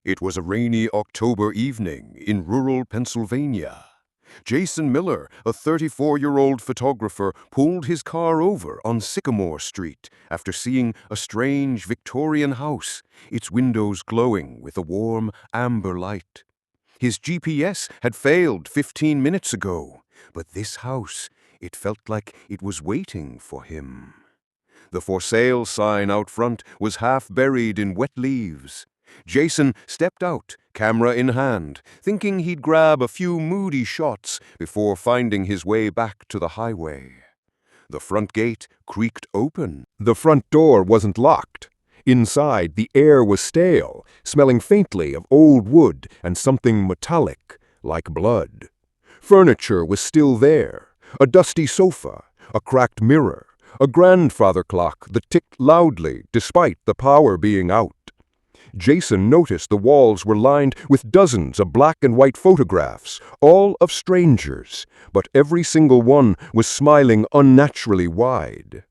It was a rainy October evening in rural Pennsylvania. Jason Miller, a 34-year-old photographer, pulled his car over on Sycamore Street after seeing a strange Victorian house, its windows glowing with a warm amber light. His GPS had failed 15 minutes ago, but this house, it felt like it was waiting for him. The for sale sign out front was half buried in wet leaves. Jason stepped out, camera in hand, thinking he'd grab a few moody shots before finding his way back to the highway. The front gate creaked open. The front door wasn't locked. Inside, the air was stale, smelling faintly of old wood and something metallic, like blood. Furniture was still there, a dusty sofa, a cracked mirror, a grandfather clock that ticked loudly despite the power being out. Jason noticed the walls were lined with dozens of black and white photographs, all of strangers, but every single one was smiling unnaturally wide.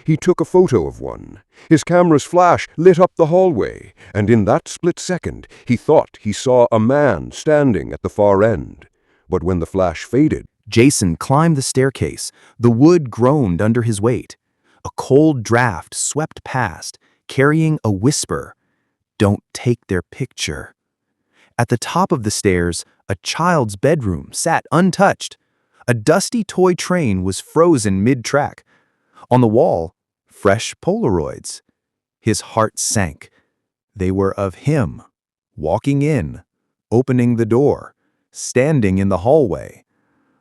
He took a photo of one. His camera's flash lit up the hallway, and in that split second, he thought he saw a man standing at the far end. But when the flash faded, Jason climbed the staircase. The wood groaned under his weight. A cold draft swept past, carrying a whisper. Don't take their picture. At the top of the stairs, a child's bedroom sat untouched. A dusty toy train was frozen mid-track. On the wall, fresh Polaroids. His heart sank. They were of him, walking in, opening the door, standing in the hallway.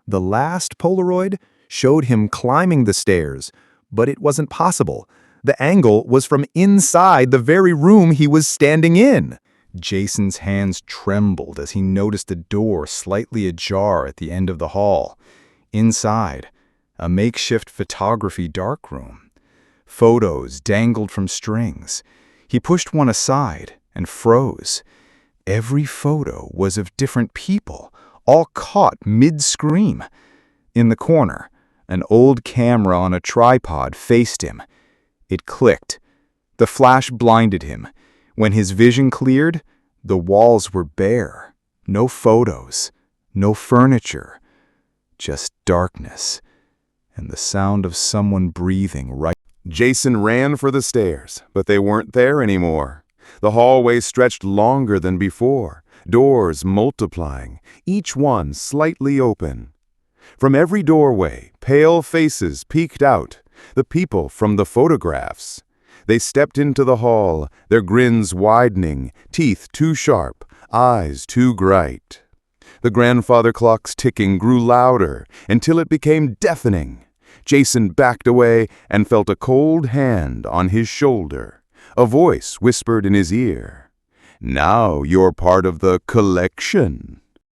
The last Polaroid showed him climbing the stairs, but it wasn't possible. The angle was from inside the very room he was standing in. Jason's hands trembled as he noticed the door slightly ajar at the end of the hall. Inside, a makeshift photography darkroom. Photos dangled from strings. He pushed one aside and froze. Every photo was of different people, all caught mid-scream. In the corner, an old camera on a tripod faced him. It clicked. The flash blinded him. When his vision cleared, the walls were bare. No photos, no furniture, just darkness and the sound of someone breathing right. Jason ran for the stairs, but they weren't there anymore. The hallway stretched longer than before, doors multiplying, each one slightly open. From every doorway, pale faces peeked out, the people from the photographs. They stepped into the hall, their grins widening, teeth too sharp, eyes too bright. The grandfather clock's ticking grew louder until it became deafening. Jason backed away and felt a cold hand on his shoulder. A voice whispered in his ear, "Now you're part of the collection."